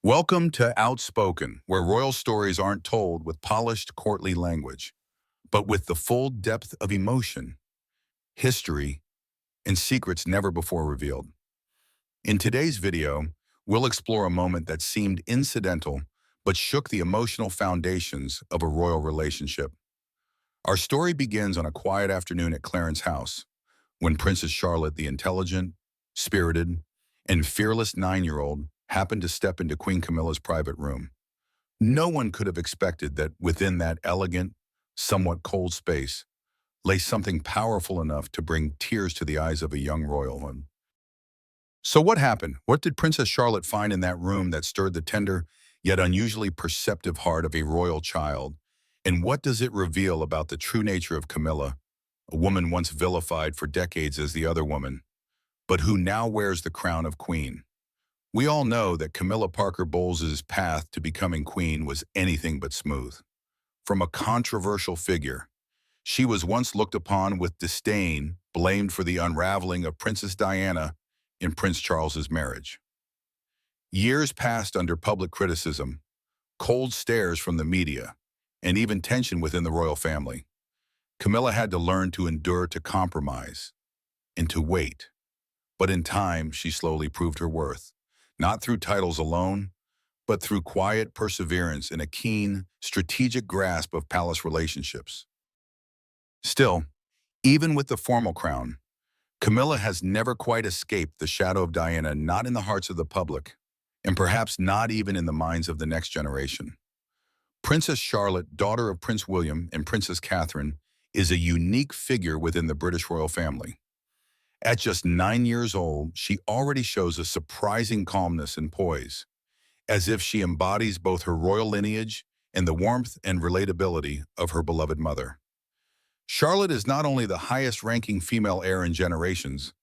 Welcome to Outspoken, where royal stories aren't told with polished courtly language, but with the full depth of emotion, history, and secrets never before revealed. In today's video, we'll explore a moment that seemed incidental but shook the emotional foundations of a royal relationship. Our story begins on a quiet afternoon at Clarence's house, when Princess Charlotte, the intelligent, spirited, and fearless 9-year-old, happened to step into Queen Camilla's private room. No one could have expected that within that elegant, somewhat cold space lay something powerful enough to bring tears to the eyes of a young royal one. So what happened? What did Princess Charlotte find in that room that stirred the tender, yet unusually perceptive heart of a royal child? And what does it reveal about the true nature of Camilla, a woman once vilified for decades as the other woman, but who now wears the crown of queen? We all know that Camilla Parker Bowles's path to becoming queen was anything but smooth. From a controversial figure, she was once looked upon with disdain, blamed for the unraveling of Princess Diana in Prince Charles's marriage. Years passed under public criticism, cold stares from the media, and even tension within the royal family. Camilla had to learn to endure, to compromise, and to wait. But in time, she slowly proved her worth, not through titles alone, but through quiet perseverance and a keen, strategic grasp of palace relationships. Still, even with the formal crown, Camilla has never quite escaped the shadow of Diana, not in the hearts of the public, and perhaps not even in the minds of the next generation. Princess Charlotte, daughter of Prince William and Princess Catherine, is a unique figure within the British royal family. At just 9 years old, she already shows a surprising calmness and poise, as if she embodies both her royal lineage and the warmth and relatability of her beloved mother. Charlotte is not only the highest-ranking female heir in generations,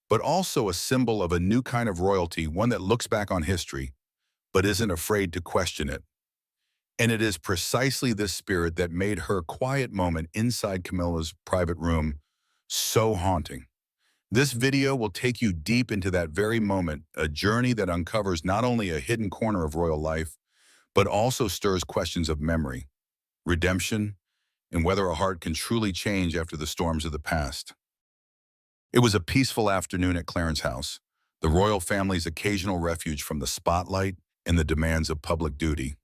but also a symbol of a new kind of royalty, one that looks back on history, but isn't afraid to question it. And it is precisely this spirit that made her quiet moment inside Camilla's private room so haunting. This video will take you deep into that very moment, a journey that uncovers not only a hidden corner of royal life, but also stirs questions of memory, redemption, and whether a heart can truly change after the storms of the past. It was a peaceful afternoon at Clarence's house, the royal family's occasional refuge from the spotlight and the demands of public duty.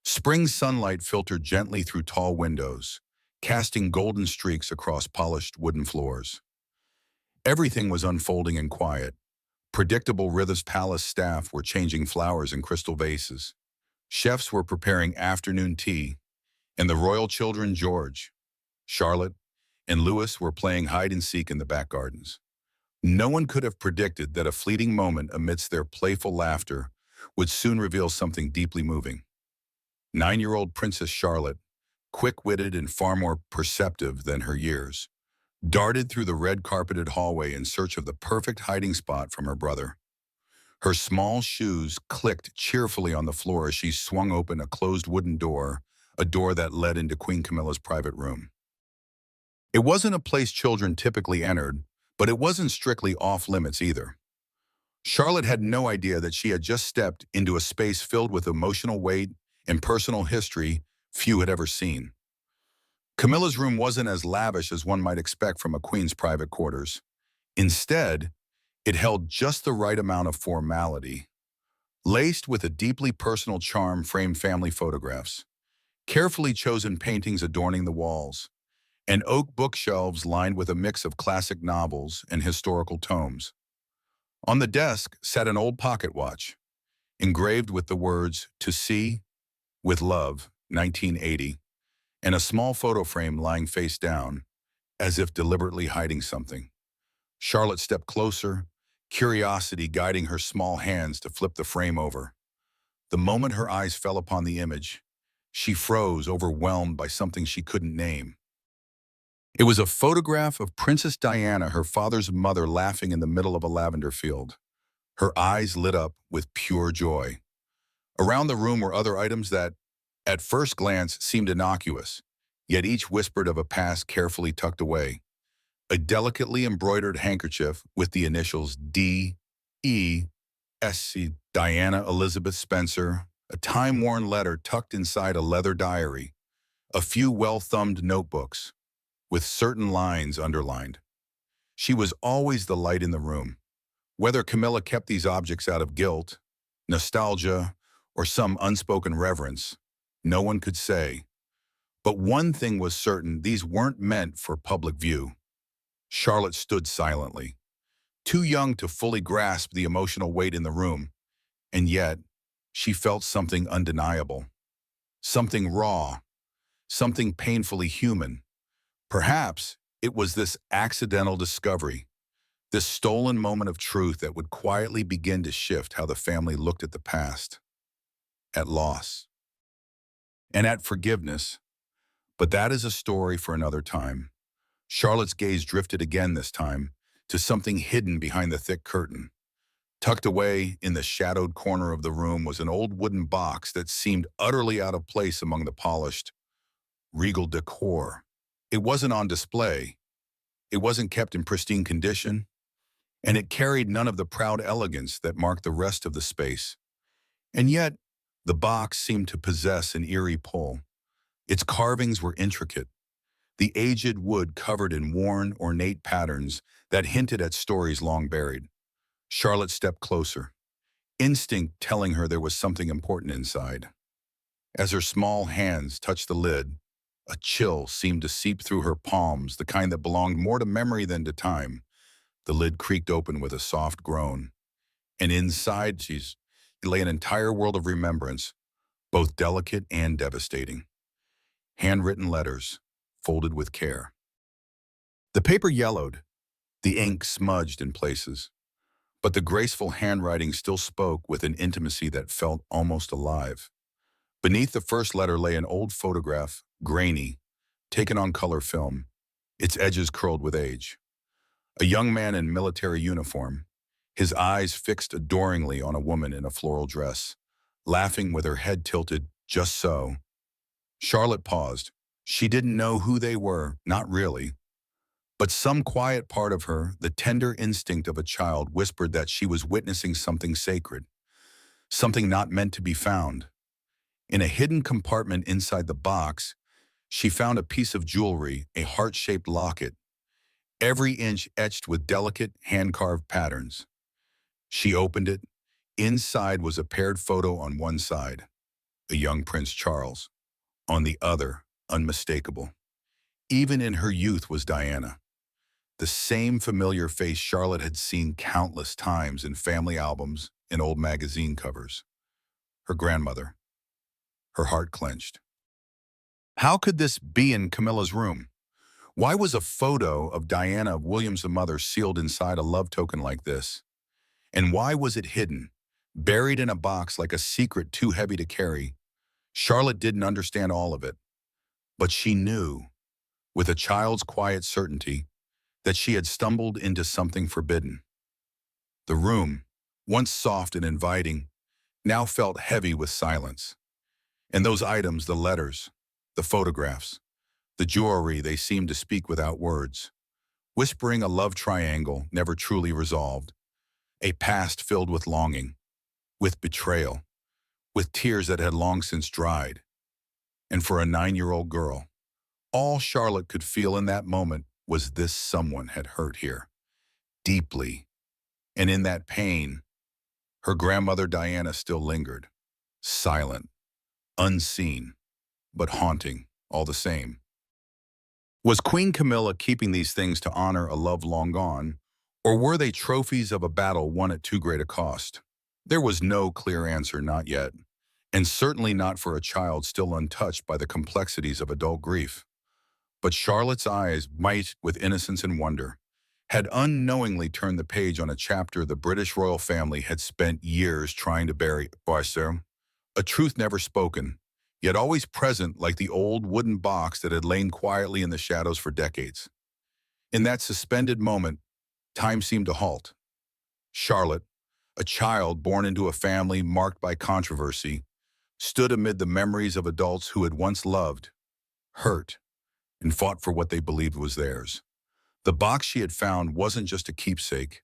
Spring sunlight filtered gently through tall windows, casting golden streaks across polished wooden floors. Everything was unfolding in quiet. Predictable Rithas Palace staff were changing flowers in crystal vases. Chefs were preparing afternoon tea, and the royal children George, Charlotte, and Louis were playing hide-and-seek in the back gardens. No one could have predicted that a fleeting moment amidst their playful laughter would soon reveal something deeply moving. 9-year-old Princess Charlotte, quick-witted and far more perceptive than her years, darted through the red-carpeted hallway in search of the perfect hiding spot from her brother. Her small shoes clicked cheerfully on the floor as she swung open a closed wooden door, a door that led into Queen Camilla's private room. It wasn't a place children typically entered, but it wasn't strictly off-limits either. Charlotte had no idea that she had just stepped into a space filled with emotional weight and personal history few had ever seen. Camilla's room wasn't as lavish as one might expect from a queen's private quarters. Instead, it held just the right amount of formality, laced with a deeply personal charm framed family photographs, carefully chosen paintings adorning the walls, and oak bookshelves lined with a mix of classic novels and historical tomes. On the desk sat an old pocket watch, engraved with the words, "To see, with love, 1980, and a small photo frame lying face down, as if deliberately hiding something. Charlotte stepped closer, curiosity guiding her small hands to flip the frame over. The moment her eyes fell upon the image, she froze, overwhelmed by something she couldn't name. It was a photograph of Princess Diana, her father's mother, laughing in the middle of a lavender field. Her eyes lit up with pure joy. Around the room were other items that, at first glance, seemed innocuous, yet each whispered of a past carefully tucked away. A delicately embroidered handkerchief with the initials D.E.S.C. Diana Elizabeth Spencer, a time-worn letter tucked inside a leather diary, a few well-thumbed notebooks, with certain lines underlined. She was always the light in the room. Whether Camilla kept these objects out of guilt, nostalgia, or some unspoken reverence, no one could say. But one thing was certain, these weren't meant for public view. Charlotte stood silently, too young to fully grasp the emotional weight in the room, and yet she felt something undeniable, something raw, something painfully human. Perhaps it was this accidental discovery, this stolen moment of truth that would quietly begin to shift how the family looked at the past, at loss, and at forgiveness. But that is a story for another time. Charlotte's gaze drifted again this time to something hidden behind the thick curtain. Tucked away in the shadowed corner of the room was an old wooden box that seemed utterly out of place among the polished, regal decor. It wasn't on display, it wasn't kept in pristine condition, and it carried none of the proud elegance that marked the rest of the space. And yet, the box seemed to possess an eerie pull. Its carvings were intricate, the aged wood covered in worn, ornate patterns that hinted at stories long buried. Charlotte stepped closer, instinct telling her there was something important inside. As her small hands touched the lid, a chill seemed to seep through her palms, the kind that belonged more to memory than to time. The lid creaked open with a soft groan, and inside lay an entire world of remembrance, both delicate and devastating. Handwritten letters, folded with care. The paper yellowed, the ink smudged in places, but the graceful handwriting still spoke with an intimacy that felt almost alive. Beneath the first letter lay an old photograph, grainy, taken on color film, its edges curled with age. A young man in military uniform, his eyes fixed adoringly on a woman in a floral dress, laughing with her head tilted just so. Charlotte paused. She didn't know who they were, not really. But some quiet part of her, the tender instinct of a child, whispered that she was witnessing something sacred, something not meant to be found. In a hidden compartment inside the box, she found a piece of jewelry, a heart-shaped locket, every inch etched with delicate, hand-carved patterns. She opened it. Inside was a paired photo on one side, a young Prince Charles. On the other, unmistakable. Even in her youth was Diana, the same familiar face Charlotte had seen countless times in family albums and old magazine covers. Her grandmother. Her heart clenched. How could this be in Camilla's room? Why was a photo of Diana Williams' mother sealed inside a love token like this? And why was it hidden, buried in a box like a secret too heavy to carry? Charlotte didn't understand all of it, but she knew, with a child's quiet certainty, that she had stumbled into something forbidden. The room, once soft and inviting, now felt heavy with silence. And those items, the letters, the photographs, the jewelry, they seemed to speak without words, whispering a love triangle never truly resolved, a past filled with longing, with betrayal, with tears that had long since dried. And for a 9-year-old girl, all Charlotte could feel in that moment was this: someone had hurt here, deeply. And in that pain, her grandmother Diana still lingered, silent, unseen, but haunting all the same. Was Queen Camilla keeping these things to honor a love long gone, or were they trophies of a battle won at too great a cost? There was no clear answer, not yet, and certainly not for a child still untouched by the complexities of adult grief. But Charlotte's eyes, bright with innocence and wonder, had unknowingly turned the page on a chapter the British royal family had spent years trying to bury. A truth never spoken, yet always present like the old wooden box that had lain quietly in the shadows for decades. In that suspended moment, time seemed to halt. Charlotte, a child born into a family marked by controversy, stood amid the memories of adults who had once loved, hurt, and fought for what they believed was theirs. The box she had found wasn't just a keepsake.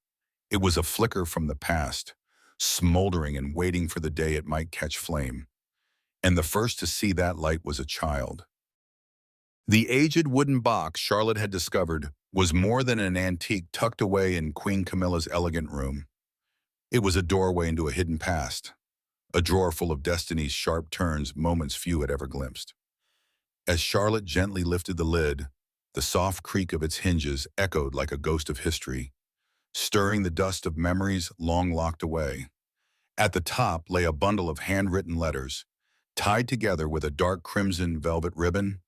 It was a flicker from the past, smoldering and waiting for the day it might catch flame. And the first to see that light was a child. The aged wooden box Charlotte had discovered was more than an antique tucked away in Queen Camilla's elegant room. It was a doorway into a hidden past, a drawer full of destiny's sharp turns moments few had ever glimpsed. As Charlotte gently lifted the lid, the soft creak of its hinges echoed like a ghost of history, stirring the dust of memories long locked away. At the top lay a bundle of handwritten letters, tied together with a dark crimson velvet ribbon.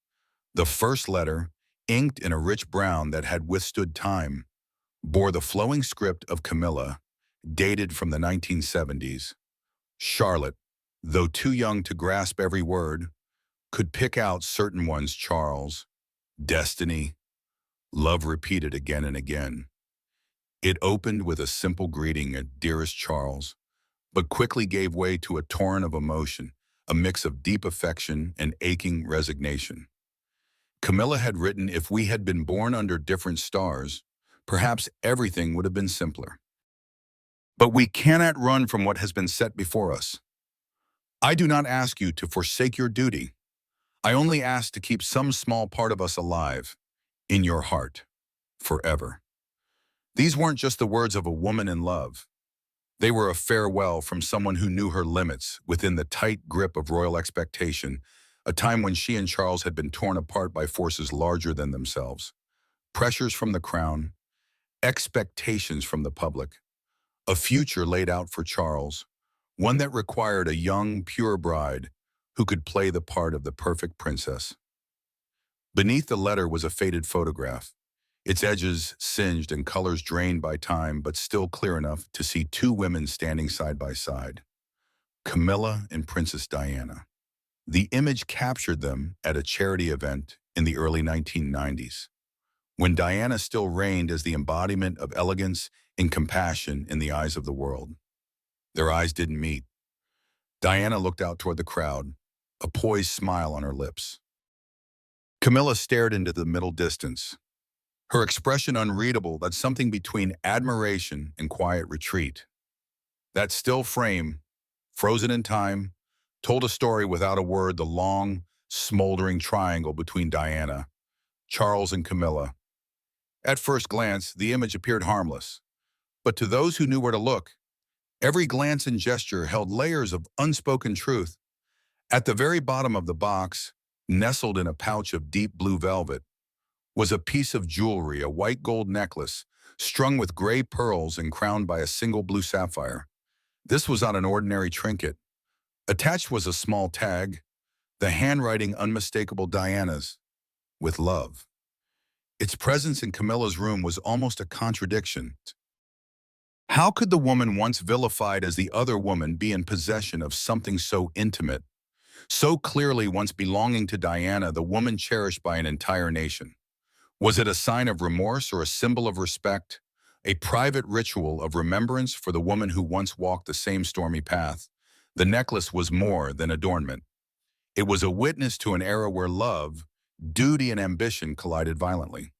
The first letter, inked in a rich brown that had withstood time, bore the flowing script of Camilla, dated from the 1970s. Charlotte, though too young to grasp every word, could pick out certain ones: Charles, destiny, love repeated again and again. It opened with a simple greeting, "Dearest Charles," but quickly gave way to a torrent of emotion, a mix of deep affection and aching resignation. Camilla had written, "If we had been born under different stars, perhaps everything would have been simpler. But we cannot run from what has been set before us. I do not ask you to forsake your duty. I only ask to keep some small part of us alive, in your heart, forever." These weren't just the words of a woman in love. They were a farewell from someone who knew her limits within the tight grip of royal expectation, a time when she and Charles had been torn apart by forces larger than themselves. Pressures from the crown, expectations from the public, a future laid out for Charles, one that required a young, pure bride who could play the part of the perfect princess. Beneath the letter was a faded photograph, its edges singed and colors drained by time, but still clear enough to see two women standing side by side, Camilla and Princess Diana. The image captured them at a charity event in the early 1990s, when Diana still reigned as the embodiment of elegance and compassion in the eyes of the world. Their eyes didn't meet. Diana looked out toward the crowd, a poised smile on her lips. Camilla stared into the middle distance, her expression unreadable, that something between admiration and quiet retreat. That still frame, frozen in time, told a story without a word: the long, smoldering triangle between Diana, Charles, and Camilla. At first glance, the image appeared harmless, but to those who knew where to look, every glance and gesture held layers of unspoken truth. At the very bottom of the box, nestled in a pouch of deep blue velvet, was a piece of jewelry, a white gold necklace, strung with gray pearls and crowned by a single blue sapphire. This was not an ordinary trinket. Attached was a small tag, the handwriting unmistakable: Diana's, with love. Its presence in Camilla's room was almost a contradiction. How could the woman once vilified as the other woman be in possession of something so intimate, so clearly once belonging to Diana, the woman cherished by an entire nation? Was it a sign of remorse or a symbol of respect, a private ritual of remembrance for the woman who once walked the same stormy path? The necklace was more than adornment. It was a witness to an era where love, duty, and ambition collided violently.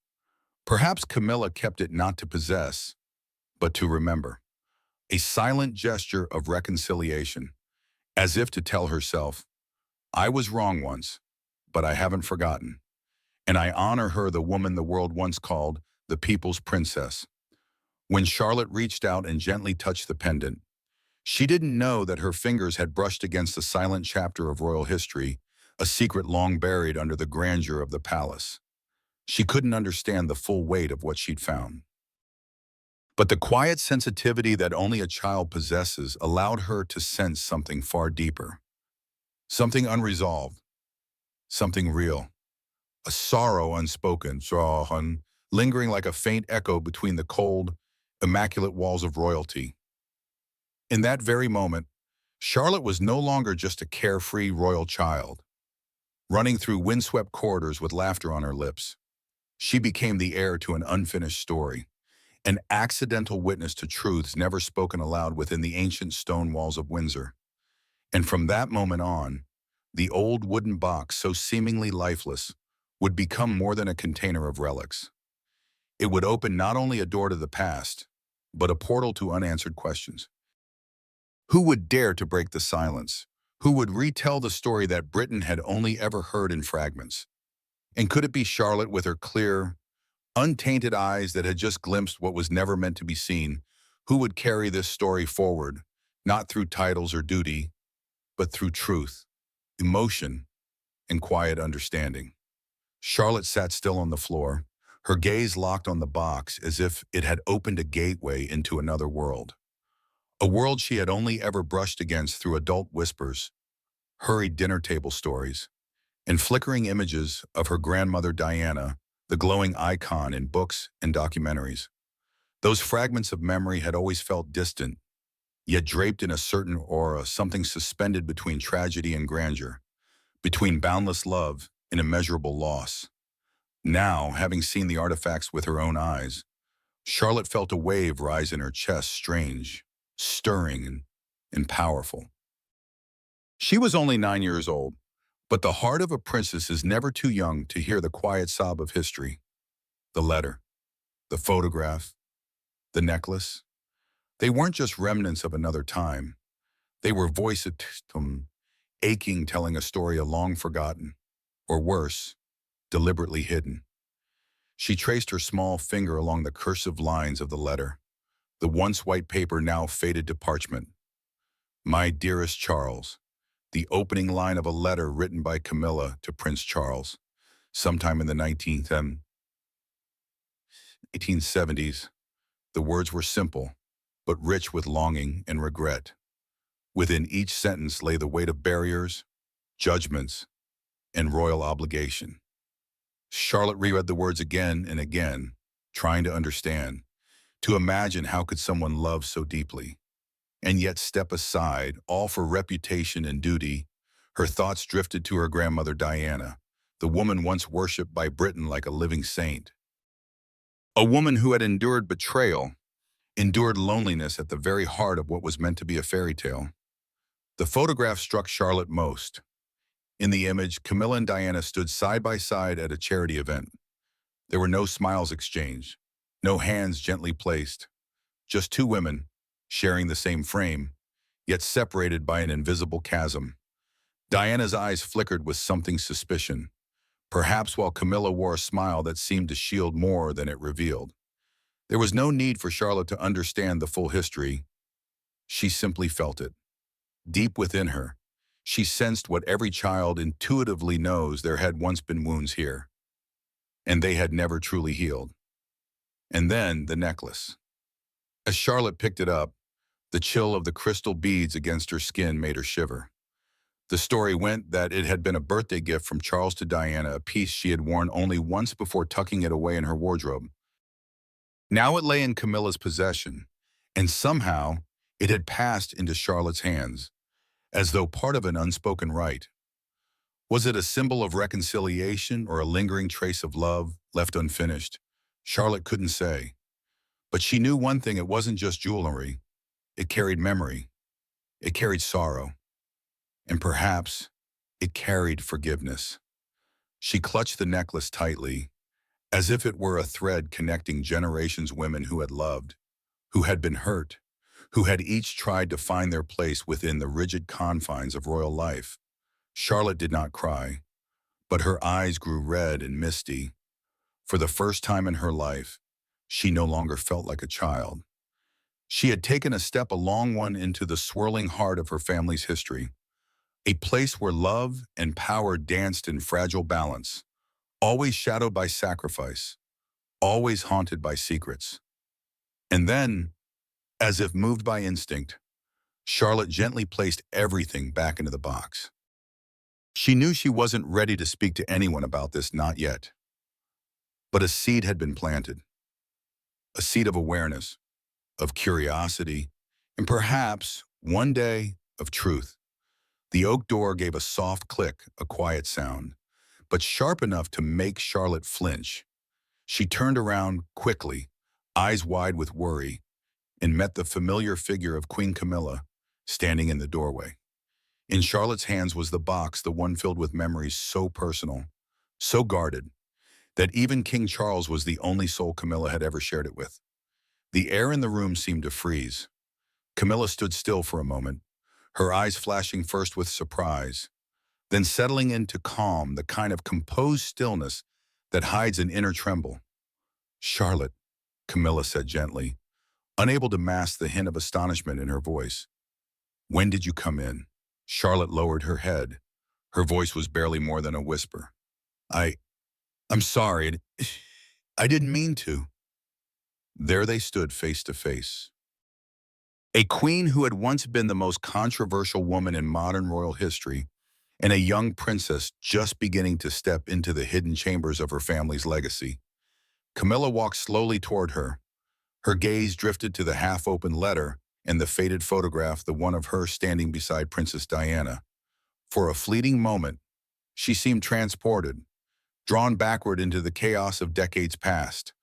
Perhaps Camilla kept it not to possess, but to remember. A silent gesture of reconciliation, as if to tell herself, "I was wrong once, but I haven't forgotten. And I honor her, the woman the world once called the people's princess." When Charlotte reached out and gently touched the pendant, she didn't know that her fingers had brushed against a silent chapter of royal history, a secret long buried under the grandeur of the palace. She couldn't understand the full weight of what she'd found. But the quiet sensitivity that only a child possesses allowed her to sense something far deeper, something unresolved, something real. A sorrow unspoken, lingering like a faint echo between the cold, immaculate walls of royalty. In that very moment, Charlotte was no longer just a carefree royal child, running through windswept corridors with laughter on her lips. She became the heir to an unfinished story, an accidental witness to truths never spoken aloud within the ancient stone walls of Windsor. And from that moment on, the old wooden box, so seemingly lifeless, would become more than a container of relics. It would open not only a door to the past, but a portal to unanswered questions. Who would dare to break the silence? Who would retell the story that Britain had only ever heard in fragments? And could it be Charlotte with her clear, untainted eyes that had just glimpsed what was never meant to be seen, who would carry this story forward, not through titles or duty, but through truth, emotion, and quiet understanding? Charlotte sat still on the floor, her gaze locked on the box as if it had opened a gateway into another world. A world she had only ever brushed against through adult whispers, hurried dinner table stories, and flickering images of her grandmother Diana, the glowing icon in books and documentaries. Those fragments of memory had always felt distant, yet draped in a certain aura, something suspended between tragedy and grandeur, between boundless love and immeasurable loss. Now, having seen the artifacts with her own eyes, Charlotte felt a wave rise in her chest, strange, stirring, and powerful. She was only 9 years old, but the heart of a princess is never too young to hear the quiet sob of history. The letter, the photograph, the necklace. They weren't just remnants of another time. They were voices, aching, telling a story long forgotten, or worse, deliberately hidden. She traced her small finger along the cursive lines of the letter, the once white paper now faded to parchment. My dearest Charles, the opening line of a letter written by Camilla to Prince Charles, sometime in the 1870s. The words were simple, but rich with longing and regret. Within each sentence lay the weight of barriers, judgments, and royal obligation. Charlotte reread the words again and again, trying to understand, to imagine how could someone love so deeply, and yet step aside, all for reputation and duty. Her thoughts drifted to her grandmother Diana, the woman once worshipped by Britain like a living saint. A woman who had endured betrayal, endured loneliness at the very heart of what was meant to be a fairy tale. The photograph struck Charlotte most. In the image, Camilla and Diana stood side by side at a charity event. There were no smiles exchanged, no hands gently placed, just two women, sharing the same frame, yet separated by an invisible chasm. Diana's eyes flickered with something suspicion, perhaps while Camilla wore a smile that seemed to shield more than it revealed. There was no need for Charlotte to understand the full history. She simply felt it. Deep within her, she sensed what every child intuitively knows: there had once been wounds here, and they had never truly healed. And then the necklace. As Charlotte picked it up, the chill of the crystal beads against her skin made her shiver. The story went that it had been a birthday gift from Charles to Diana, a piece she had worn only once before tucking it away in her wardrobe. Now it lay in Camilla's possession, and somehow it had passed into Charlotte's hands, as though part of an unspoken rite. Was it a symbol of reconciliation or a lingering trace of love left unfinished? Charlotte couldn't say. But she knew one thing: it wasn't just jewelry. It carried memory. It carried sorrow. And perhaps it carried forgiveness. She clutched the necklace tightly, as if it were a thread connecting generations, women who had loved, who had been hurt, who had each tried to find their place within the rigid confines of royal life. Charlotte did not cry, but her eyes grew red and misty. For the first time in her life, she no longer felt like a child. She had taken a step, a long one, into the swirling heart of her family's history, a place where love and power danced in fragile balance, always shadowed by sacrifice, always haunted by secrets. And then, as if moved by instinct, Charlotte gently placed everything back into the box. She knew she wasn't ready to speak to anyone about this, not yet. But a seed had been planted. A seed of awareness, of curiosity, and perhaps, one day, of truth. The oak door gave a soft click, a quiet sound, but sharp enough to make Charlotte flinch. She turned around quickly, eyes wide with worry, and met the familiar figure of Queen Camilla standing in the doorway. In Charlotte's hands was the box, the one filled with memories so personal, so guarded, that even King Charles was the only soul Camilla had ever shared it with. The air in the room seemed to freeze. Camilla stood still for a moment, her eyes flashing first with surprise, then settling into calm, the kind of composed stillness that hides an inner tremble. "Charlotte," Camilla said gently, unable to mask the hint of astonishment in her voice. "When did you come in?" Charlotte lowered her head. Her voice was barely more than a whisper. I, I'm sorry. I didn't mean to." There they stood face to face. A queen who had once been the most controversial woman in modern royal history, and a young princess just beginning to step into the hidden chambers of her family's legacy. Camilla walked slowly toward her. Her gaze drifted to the half-open letter and the faded photograph, the one of her standing beside Princess Diana. For a fleeting moment, she seemed transported, drawn backward into the chaos of decades past,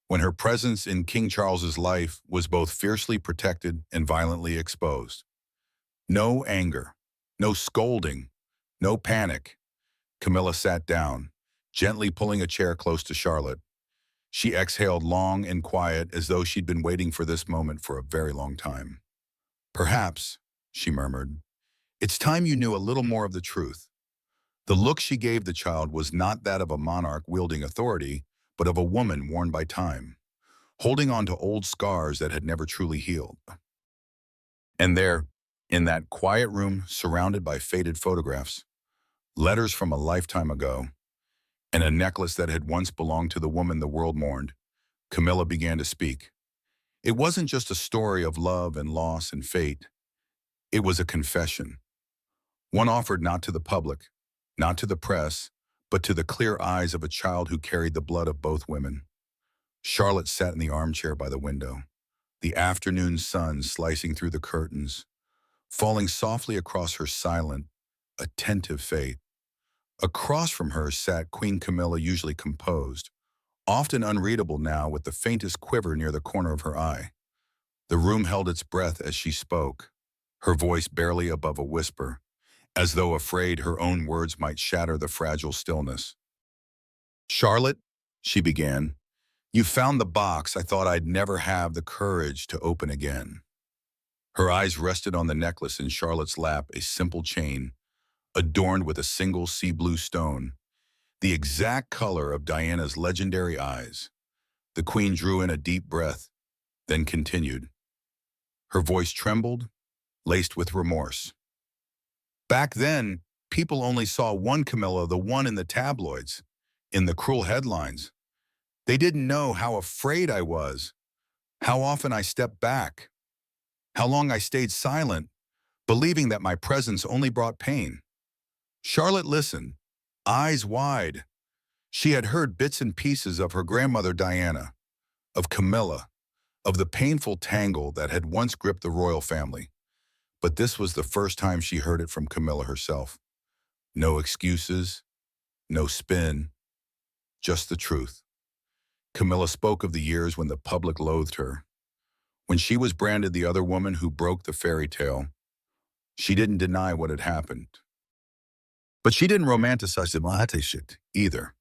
when her presence in King Charles's life was both fiercely protected and violently exposed. No anger, no scolding, no panic. Camilla sat down, gently pulling a chair close to Charlotte. She exhaled long and quiet, as though she'd been waiting for this moment for a very long time. "Perhaps," she murmured, "it's time you knew a little more of the truth." The look she gave the child was not that of a monarch wielding authority, but of a woman worn by time, holding on to old scars that had never truly healed. And there, in that quiet room surrounded by faded photographs, letters from a lifetime ago, and a necklace that had once belonged to the woman the world mourned, Camilla began to speak. It wasn't just a story of love and loss and fate. It was a confession, one offered not to the public, not to the press, but to the clear eyes of a child who carried the blood of both women. Charlotte sat in the armchair by the window, the afternoon sun slicing through the curtains, falling softly across her silent, attentive fate. Across from her sat Queen Camilla, usually composed, often unreadable now, with the faintest quiver near the corner of her eye. The room held its breath as she spoke, her voice barely above a whisper, as though afraid her own words might shatter the fragile stillness. "Charlotte," she began, "you found the box I thought I'd never have the courage to open again." Her eyes rested on the necklace in Charlotte's lap, a simple chain, adorned with a single sea blue stone, the exact color of Diana's legendary eyes. The queen drew in a deep breath, then continued. Her voice trembled, laced with remorse. "Back then, people only saw one Camilla, the one in the tabloids, in the cruel headlines. They didn't know how afraid I was, how often I stepped back, how long I stayed silent, believing that my presence only brought pain." Charlotte listened, eyes wide. She had heard bits and pieces of her grandmother Diana, of Camilla, of the painful tangle that had once gripped the royal family. But this was the first time she heard it from Camilla herself. No excuses, no spin, just the truth. Camilla spoke of the years when the public loathed her, when she was branded the other woman who broke the fairy tale. She didn't deny what had happened. But she didn't romanticize the Mahate shit either.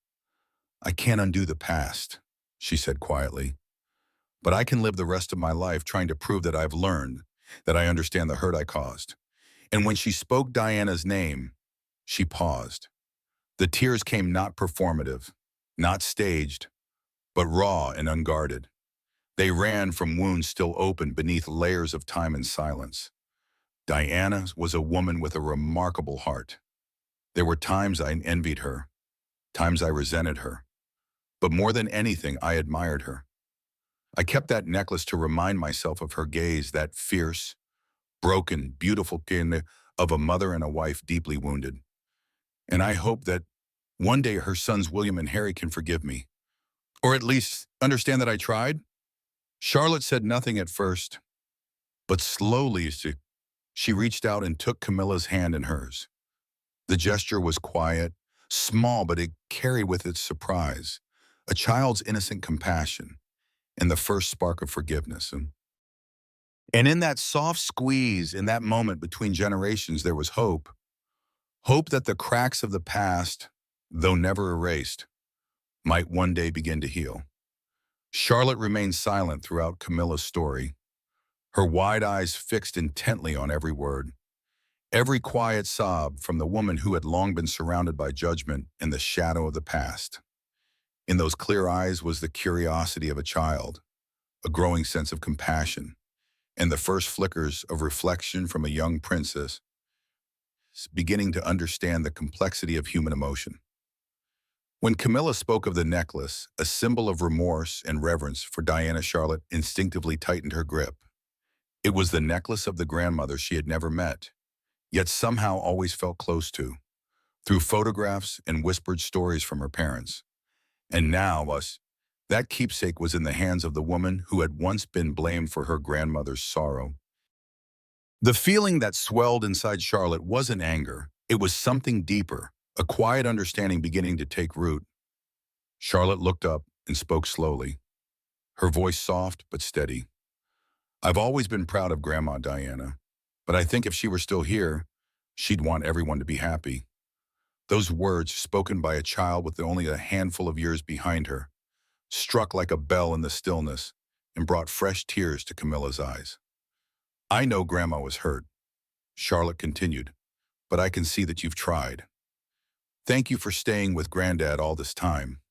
"I can't undo the past," she said quietly. "But I can live the rest of my life trying to prove that I've learned, that I understand the hurt I caused." And when she spoke Diana's name, she paused. The tears came not performative, not staged, but raw and unguarded. They ran from wounds still open beneath layers of time and silence. Diana was a woman with a remarkable heart. There were times I envied her, times I resented her. But more than anything, I admired her. I kept that necklace to remind myself of her gaze, that fierce, broken, beautiful kin of a mother and a wife deeply wounded. And I hope that one day her sons William and Harry can forgive me, or at least understand that I tried. Charlotte said nothing at first, but slowly she reached out and took Camilla's hand in hers. The gesture was quiet, small, but it carried with it surprise, a child's innocent compassion, and the first spark of forgiveness. And in that soft squeeze, in that moment between generations, there was hope. Hope that the cracks of the past, though never erased, might one day begin to heal. Charlotte remained silent throughout Camilla's story, her wide eyes fixed intently on every word. Every quiet sob from the woman who had long been surrounded by judgment and the shadow of the past. In those clear eyes was the curiosity of a child, a growing sense of compassion, and the first flickers of reflection from a young princess beginning to understand the complexity of human emotion. When Camilla spoke of the necklace, a symbol of remorse and reverence for Diana, Charlotte instinctively tightened her grip. It was the necklace of the grandmother she had never met, yet somehow always felt close to, through photographs and whispered stories from her parents. And now, that keepsake was in the hands of the woman who had once been blamed for her grandmother's sorrow. The feeling that swelled inside Charlotte wasn't anger. It was something deeper, a quiet understanding beginning to take root. Charlotte looked up and spoke slowly, her voice soft but steady. "I've always been proud of Grandma Diana, but I think if she were still here, she'd want everyone to be happy." Those words, spoken by a child with only a handful of years behind her, struck like a bell in the stillness and brought fresh tears to Camilla's eyes. "I know Grandma was hurt," Charlotte continued, "but I can see that you've tried. Thank you for staying with Granddad all this time."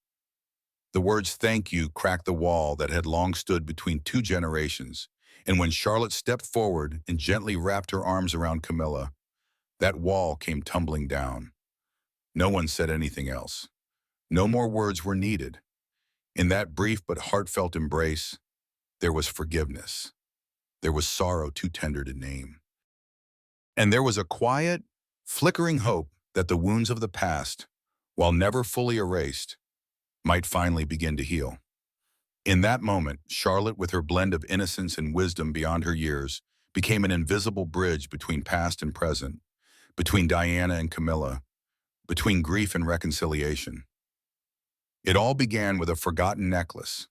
The words "thank you" cracked the wall that had long stood between two generations, and when Charlotte stepped forward and gently wrapped her arms around Camilla, that wall came tumbling down. No one said anything else. No more words were needed. In that brief but heartfelt embrace, there was forgiveness. There was sorrow too tender to name. And there was a quiet, flickering hope that the wounds of the past, while never fully erased, might finally begin to heal. In that moment, Charlotte, with her blend of innocence and wisdom beyond her years, became an invisible bridge between past and present, between Diana and Camilla, between grief and reconciliation. It all began with a forgotten necklace,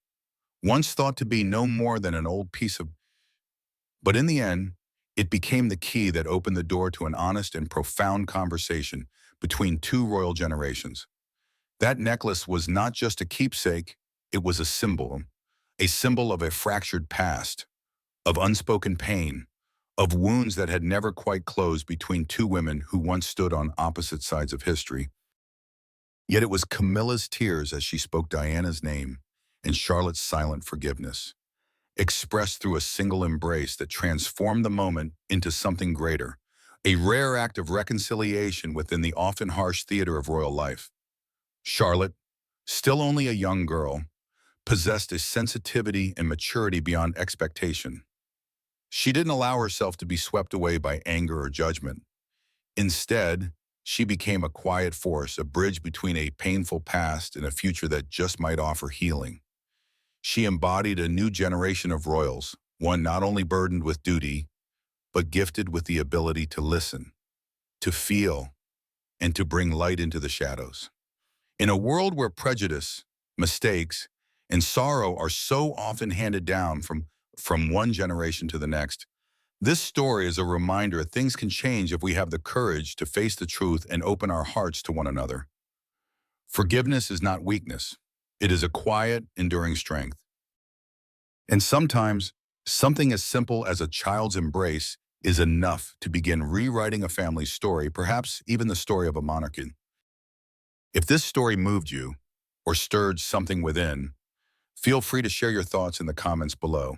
once thought to be no more than an old piece of... But in the end, it became the key that opened the door to an honest and profound conversation between two royal generations. That necklace was not just a keepsake, it was a symbol of a fractured past, of unspoken pain, of wounds that had never quite closed between two women who once stood on opposite sides of history. Yet it was Camilla's tears as she spoke Diana's name and Charlotte's silent forgiveness, expressed through a single embrace that transformed the moment into something greater, a rare act of reconciliation within the often harsh theater of royal life. Charlotte, still only a young girl, possessed a sensitivity and maturity beyond expectation. She didn't allow herself to be swept away by anger or judgment. Instead, she became a quiet force, a bridge between a painful past and a future that just might offer healing. She embodied a new generation of royals, one not only burdened with duty, but gifted with the ability to listen, to feel, and to bring light into the shadows. In a world where prejudice, mistakes, and sorrow are so often handed down from one generation to the next, this story is a reminder things can change if we have the courage to face the truth and open our hearts to one another. Forgiveness is not weakness. It is a quiet, enduring strength. And sometimes, something as simple as a child's embrace is enough to begin rewriting a family's story, perhaps even the story of a monarchy. If this story moved you or stirred something within, feel free to share your thoughts in the comments below.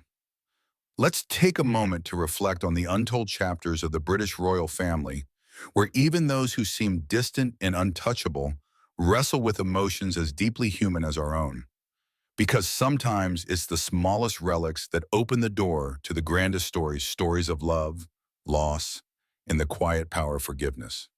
Let's take a moment to reflect on the untold chapters of the British royal family, where even those who seem distant and untouchable wrestle with emotions as deeply human as our own. Because sometimes it's the smallest relics that open the door to the grandest stories of love, loss, and the quiet power of forgiveness.